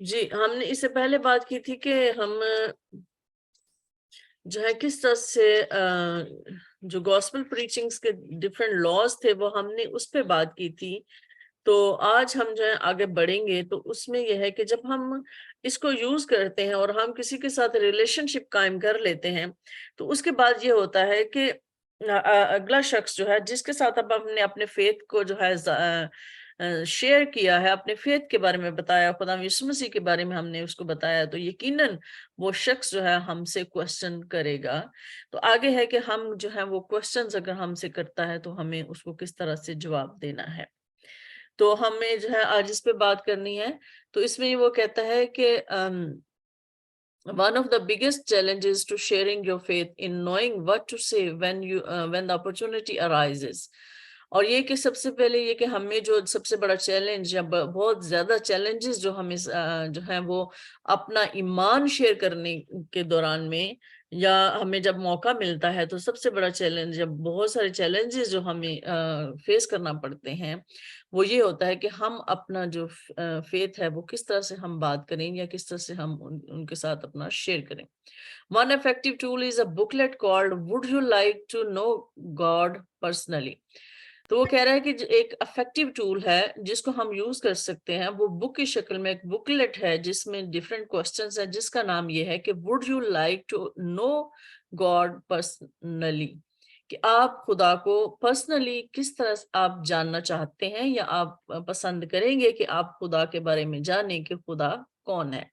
جی ہم نے اس سے پہلے بات کی تھی کہ ہم جو ہے کس طرح سے جو گاسپل پریچنگز کے ڈیفرنٹ لاز تھے وہ ہم نے اس پہ بات کی تھی. تو آج ہم جو ہے آگے بڑھیں گے تو اس میں یہ ہے کہ جب ہم اس کو یوز کرتے ہیں اور ہم کسی کے ساتھ ریلیشن شپ قائم کر لیتے ہیں تو اس کے بعد یہ ہوتا ہے کہ اگلا شخص جو ہے جس کے ساتھ اب ہم نے اپنے فیتھ کو جو ہے شیئر کیا ہے، اپنے فیتھ کے بارے میں بتایا، خدا یسوع مسیح کے بارے میں ہم نے اس کو بتایا، تو یقیناً وہ شخص جو ہے ہم سے کوسچن کرے گا. تو آگے ہے کہ ہم جو ہے وہ کوسچنز اگر ہم سے کرتا ہے تو ہمیں اس کو کس طرح سے جواب دینا ہے. تو ہمیں جو ہے آج اس پہ بات کرنی ہے. تو اس میں وہ کہتا ہے کہ one of the biggest challenges to sharing your faith in knowing what to say when the opportunity arises. اور یہ کہ سب سے پہلے یہ کہ ہمیں جو سب سے بڑا چیلنج یا بہت زیادہ چیلنجز جو ہمیں جو ہیں وہ اپنا ایمان شیئر کرنے کے دوران میں یا ہمیں جب موقع ملتا ہے تو سب سے بڑا چیلنج یا بہت سارے چیلنجز جو ہمیں فیس کرنا پڑتے ہیں وہ یہ ہوتا ہے کہ ہم اپنا جو فیتھ ہے وہ کس طرح سے ہم بات کریں یا کس طرح سے ہم ان کے ساتھ اپنا شیئر کریں. One effective tool is a booklet called Would You Like to Know God Personally. تو وہ کہہ رہا ہے کہ ایک افیکٹو ٹول ہے جس کو ہم یوز کر سکتے ہیں، وہ بک کی شکل میں ایک بکلیٹ ہے جس میں ڈیفرنٹ کوسچنز ہیں، جس کا نام یہ ہے کہ Would you like to know God personally؟ کہ آپ خدا کو پرسنلی کس طرح آپ جاننا چاہتے ہیں یا آپ پسند کریں گے کہ آپ خدا کے بارے میں جانیں کہ خدا کون ہے.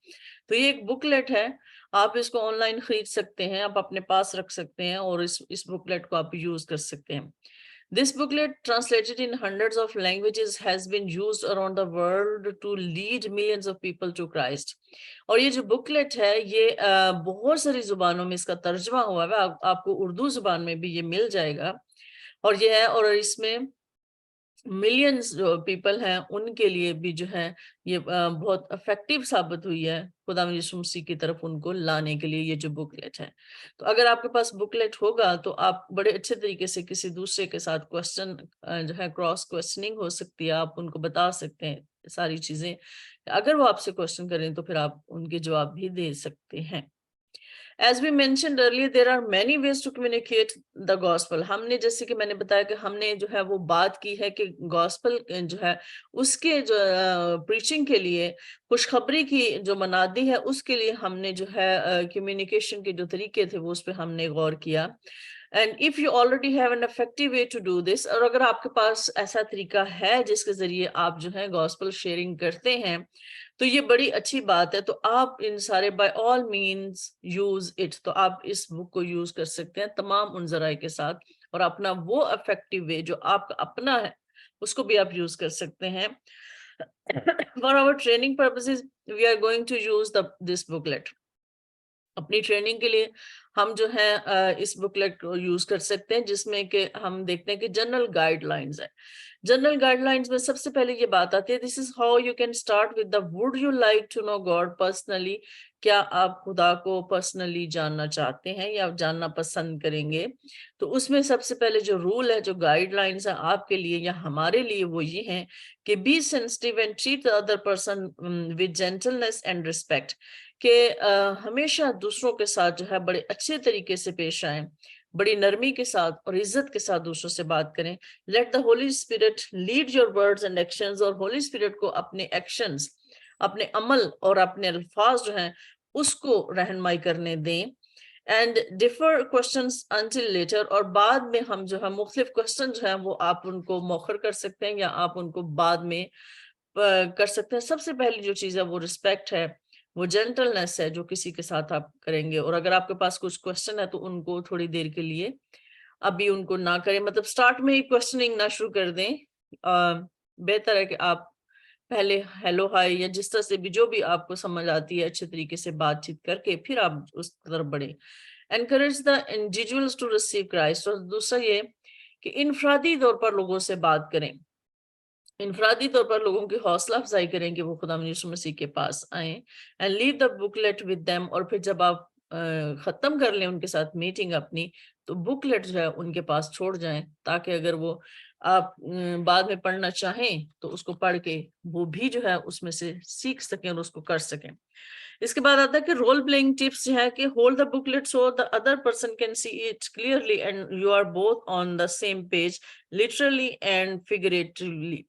تو یہ ایک بکلیٹ ہے، آپ اس کو آن لائن خرید سکتے ہیں، آپ اپنے پاس رکھ سکتے ہیں اور اس بکلیٹ کو آپ یوز کر سکتے ہیں. This booklet, translated in hundreds of languages, has been used around the world to lead millions of people to Christ. اور یہ جو بکلیٹ ہے یہ بہت ساری زبانوں میں اس کا ترجمہ ہوا ہے، آپ کو اردو زبان میں بھی یہ مل جائے گا. اور یہ ہے اور اس میں ملینز جو پیپل ہیں ان کے لیے بھی جو ہے یہ بہت افیکٹو ثابت ہوئی ہے خدا یسوع مسیح کی طرف ان کو لانے کے لیے یہ جو بکلیٹ ہے. تو اگر آپ کے پاس بکلیٹ ہوگا تو آپ بڑے اچھے طریقے سے کسی دوسرے کے ساتھ کوسچن جو ہے کراس کوسچننگ ہو سکتی ہے، آپ ان کو بتا سکتے ہیں ساری چیزیں. اگر وہ آپ سے کوسچن کریں تو پھر آپ ان کے جواب بھی دے سکتے ہیں. As we mentioned earlier, there are many ways to communicate the gospel. ہم نے جیسے کہ میں نے بتایا کہ ہم نے جو ہے وہ بات کی ہے کہ gospel جو ہے اس کے جو preaching کے لیے خوشخبری کی جو منادی ہے اس کے لیے ہم نے جو ہے communication کے جو طریقے تھے وہ اس پہ ہم نے غور کیا. And if you already have an effective way to do this, اور اگر آپ کے پاس ایسا طریقہ ہے جس کے ذریعے آپ جو ہے gospel sharing کرتے ہیں تو یہ بڑی اچھی بات ہے. تو آپ ان سارے by all means use it، تو آپ اس بک کو یوز کر سکتے ہیں تمام ان ذرائع کے ساتھ اور اپنا وہ افیکٹو وے جو آپ کا اپنا ہے اس کو بھی آپ یوز کر سکتے ہیں. For our training purposes we are going to use this booklet. اپنی ٹریننگ کے لیے ہم جو ہے اس بکلیٹ کو یوز کر سکتے ہیں جس میں کہ ہم دیکھتے ہیں کہ جنرل گائیڈ لائنز ہے. جنرل گائیڈ لائنز میں سب سے پہلے یہ بات آتی ہے this is how you can start with the word you like to know God personally. کیا آپ خدا کو پرسنلی جاننا چاہتے ہیں یا جاننا پسند کریں گے؟ تو اس میں سب سے پہلے جو رول ہے جو گائیڈ لائنز ہیں آپ کے لیے یا ہمارے لیے وہ یہ ہیں کہ be sensitive and treat the other person with gentleness and respect. کہ ہمیشہ دوسروں کے ساتھ جو ہے بڑے اچھے طریقے سے پیش آئیں، بڑی نرمی کے ساتھ اور عزت کے ساتھ دوسروں سے بات کریں. Let the Holy Spirit lead your words and actions, اور ہولی اسپرٹ کو اپنے ایکشنز، اپنے عمل اور اپنے الفاظ جو ہیں اس کو رہنمائی کرنے دیں. And defer questions until later, اور بعد میں ہم جو ہے مختلف کوسچن جو ہیں وہ آپ ان کو مؤخر کر سکتے ہیں یا آپ ان کو بعد میں کر سکتے ہیں. سب سے پہلی جو چیز ہے وہ رسپیکٹ ہے، وہ جینٹلنس ہے جو کسی کے ساتھ آپ کریں گے. اور اگر آپ کے پاس کچھ کوسچن ہے تو ان کو تھوڑی دیر کے لیے ابھی ان کو نہ کریں، مطلب سٹارٹ میں ہی کوسچننگ نہ شروع کر دیں. بہتر ہے کہ آپ پہلے ہیلو ہائی یا جس طرح سے بھی جو بھی آپ کو سمجھ آتی ہے اچھے طریقے سے بات چیت کر کے پھر آپ اس طرف بڑھیں. Encourage the individuals to receive Christ, اور دوسرا یہ کہ انفرادی طور پر لوگوں سے بات کریں، انفرادی طور پر لوگوں کی حوصلہ افزائی کریں کہ وہ خدا یسوع مسیح کے پاس آئیں. And leave the booklet with them, اور پھر جب آپ ختم کر لیں ان کے ساتھ میٹنگ اپنی تو بکلیٹ جو ہے ان کے پاس چھوڑ جائیں تاکہ اگر وہ آپ بعد میں پڑھنا چاہیں تو اس کو پڑھ کے وہ بھی جو ہے اس میں سے سیکھ سکیں اور اس کو کر سکیں. اس کے بعد آتا ہے کہ رول پلئنگ ٹپس جو ہے کہ hold the booklet so the other person can see it clearly and you are both on the same page literally and figuratively.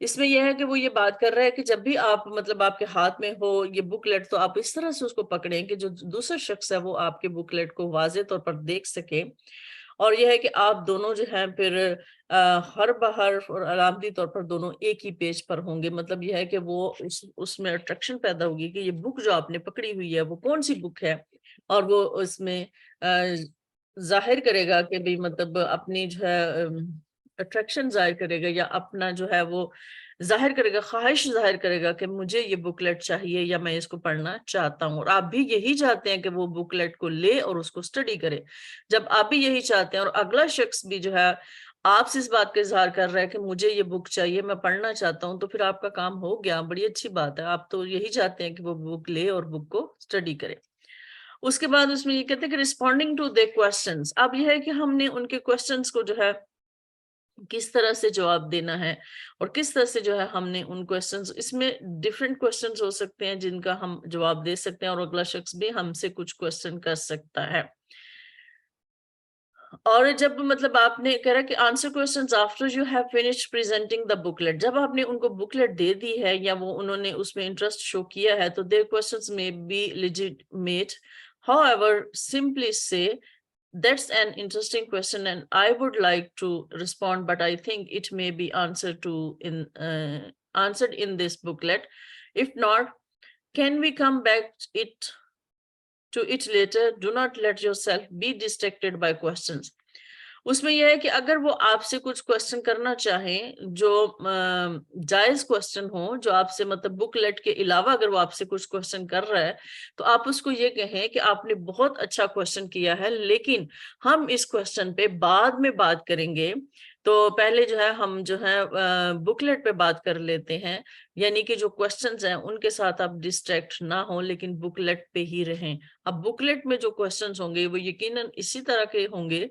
اس میں یہ ہے کہ وہ یہ بات کر رہا ہے کہ جب بھی آپ مطلب آپ کے ہاتھ میں ہو یہ بکلیٹ تو آپ اس طرح سے اس کو پکڑیں کہ جو دوسرا شخص ہے وہ آپ کے بکلیٹ کو واضح طور پر دیکھ سکے. اور یہ ہے کہ آپ دونوں جو ہیں پھر ہر بحرف اور علامتی طور پر دونوں ایک ہی پیج پر ہوں گے. مطلب یہ ہے کہ وہ اس میں اٹریکشن پیدا ہوگی کہ یہ بک جو آپ نے پکڑی ہوئی ہے وہ کون سی بک ہے, اور وہ اس میں ظاہر کرے گا کہ بھی مطلب اپنی جو ہے اٹریکشن ظاہر کرے گا یا اپنا جو ہے وہ ظاہر کرے گا, خواہش ظاہر کرے گا کہ مجھے یہ بکلیٹ چاہیے یا میں اس کو پڑھنا چاہتا ہوں. اور آپ بھی یہی چاہتے ہیں کہ وہ بکلیٹ کو لے اور اس کو اسٹڈی کرے. جب آپ بھی یہی چاہتے ہیں اور اگلا شخص بھی جو ہے آپ سے اس بات کا اظہار کر رہا ہے کہ مجھے یہ بک چاہیے, میں پڑھنا چاہتا ہوں, تو پھر آپ کا کام ہو گیا. بڑی اچھی بات ہے. آپ تو یہی چاہتے ہیں کہ وہ بک لے اور بک کو اسٹڈی کرے. اس کے بعد اس میں یہ کہتے ہیں کہ ریسپونڈنگ ٹو دی کوسچنز. اب یہ ہے کہ ہم نے ان کے کوسچنز کو جو ہے کس طرح سے جواب دینا ہے اور کس طرح سے جو ہے ہم نے ان کوسچنز, اس میں ڈیفرنٹ کوسچنز ہو سکتے ہیں جن کا ہم جواب دے سکتے ہیں اور اگلا شخص بھی ہم سے کچھ کوسچن کر سکتا ہے. اور جب مطلب آپ نے کہہ رہا کہ answer questions after you have finished presenting the booklet, جب آپ نے ان کو بکلیٹ دے دی ہے یا وہ انہوں نے اس میں انٹرسٹ شو کیا ہے تو their questions may be legitimate. However, simply say that's an interesting question and I would like to respond, but I think it may be answered in this booklet. If not, can we come back to it later? Do not let yourself be distracted by questions. اس میں یہ ہے کہ اگر وہ آپ سے کچھ question کرنا چاہیں جو جائز کوسچن ہو, جو آپ سے مطلب بک لیٹ کے علاوہ اگر وہ آپ سے کچھ کوسچن کر رہا ہے تو آپ اس کو یہ کہیں کہ آپ نے بہت اچھا کوسچن کیا ہے لیکن ہم اس کوسچن پہ بعد میں بات کریں گے, تو پہلے جو ہے ہم جو ہے بک لیٹ پہ بات کر لیتے ہیں. یعنی کہ جو کوسچنز ہیں ان کے ساتھ آپ ڈسٹریکٹ نہ ہوں لیکن بک لیٹ پہ ہی رہیں. اب بک لیٹ میں جو کوسچنز ہوں گے وہ یقیناً اسی طرح کے ہوں گے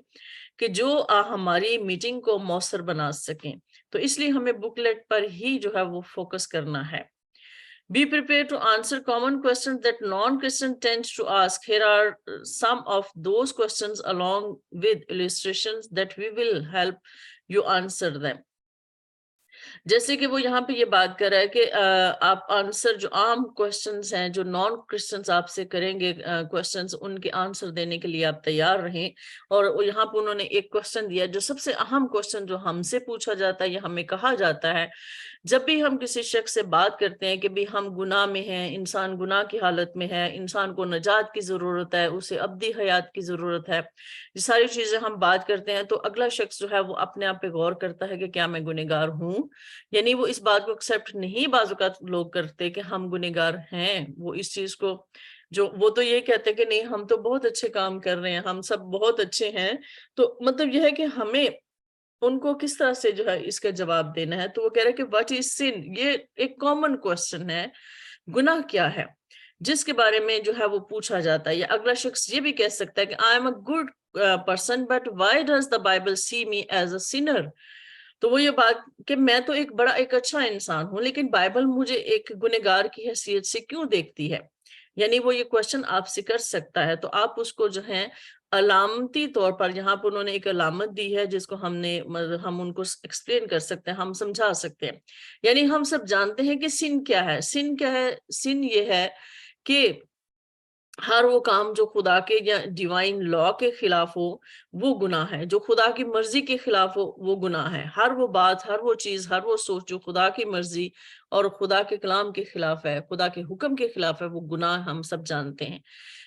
کہ جو ہماری میٹنگ کو مؤثر بنا سکیں, تو اس لیے ہمیں بک لیٹ پر ہی جو ہے وہ فوکس کرنا ہے. Be prepared to answer common questions that non-Christian tends to ask. Here are some of those questions along with illustrations that we will help you answer them. جیسے کہ وہ یہاں پہ یہ بات کر رہا ہے کہ آپ آنسر جو عام کوسچنز ہیں جو نان کرسچنز آپ سے کریں گے کوسچنز, ان کے آنسر دینے کے لیے آپ تیار رہیں. اور یہاں پہ انہوں نے ایک کوسچن دیا جو سب سے اہم کوسچن جو ہم سے پوچھا جاتا ہے یا ہمیں کہا جاتا ہے جب بھی ہم کسی شخص سے بات کرتے ہیں کہ بھی ہم گناہ میں ہیں, انسان گناہ کی حالت میں ہے, انسان کو نجات کی ضرورت ہے, اسے ابدی حیات کی ضرورت ہے, یہ ساری چیزیں ہم بات کرتے ہیں تو اگلا شخص جو ہے وہ اپنے آپ پہ غور کرتا ہے کہ کیا میں گنہگار ہوں. یعنی وہ اس بات کو ایکسیپٹ نہیں بعض اوقات لوگ کرتے کہ ہم گنہگار ہیں. وہ اس چیز کو وہ تو یہ کہتے کہ نہیں ہم تو بہت اچھے کام کر رہے ہیں, ہم سب بہت اچھے ہیں. تو مطلب یہ ہے کہ ہمیں ان کو کس طرح سے جو ہے اس کا جواب دینا ہے. تو وہ کہہ رہے کہ واٹ از سن, یہ ایک کامن کوسچن ہے, گناہ کیا ہے جس کے بارے میں جو ہے وہ پوچھا جاتا ہے. یا اگلا شخص یہ بھی کہہ سکتا ہے کہ I am a good person but why does the Bible see me as a sinner. تو وہ یہ بات کہ میں تو ایک اچھا انسان ہوں لیکن بائبل مجھے ایک گنہگار کی حیثیت سے کیوں دیکھتی ہے. یعنی وہ یہ کوسچن آپ سے کر سکتا ہے. تو آپ اس کو جو ہے علامتی طور پر, یہاں پر انہوں نے ایک علامت دی ہے جس کو ہم ان کو ایکسپلین کر سکتے ہیں, ہم سمجھا سکتے ہیں. یعنی ہم سب جانتے ہیں کہ سن کیا ہے. سن کیا ہے؟ سن یہ ہے کہ ہر وہ کام جو خدا کے یا ڈیوائن لا کے خلاف ہو وہ گناہ ہے, جو خدا کی مرضی کے خلاف ہو وہ گناہ ہے. ہر وہ بات, ہر وہ چیز, ہر وہ سوچ جو خدا کی مرضی اور خدا کے کلام کے خلاف ہے, خدا کے حکم کے خلاف ہے, وہ گناہ ہم سب جانتے ہیں.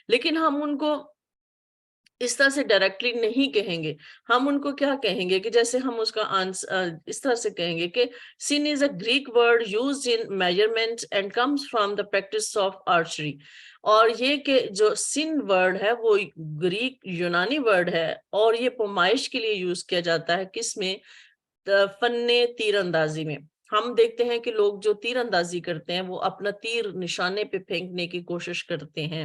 لیکن ہم ان کو اس طرح سے ڈائریکٹلی نہیں کہیں گے. ہم ان کو کیا کہیں گے کہ جیسے ہم اس کا آنسر اس طرح سے کہیں گے کہ sin is a Greek word used in measurement and comes from the practice of archery. اور یہ کہ جو سن ورڈ ہے وہ گریک یونانی ورڈ ہے اور یہ پمائش کے لیے یوز کیا جاتا ہے کس میں؟ فن تیر اندازی میں. ہم دیکھتے ہیں کہ لوگ جو تیر اندازی کرتے ہیں وہ اپنا تیر نشانے پہ پھینکنے کی کوشش کرتے ہیں.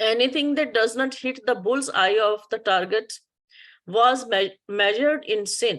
anything that does not hit the bull's eye of the target was measured in sin।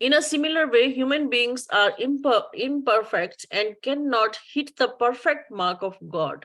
In a similar way, human beings are imperfect and cannot hit the perfect mark of God।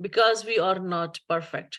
because we are not perfect।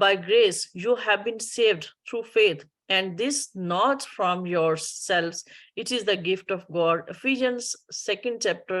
by grace you have been saved through faith, and this not from yourselves, it is the gift of God। Ephesians 2nd chapter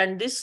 and this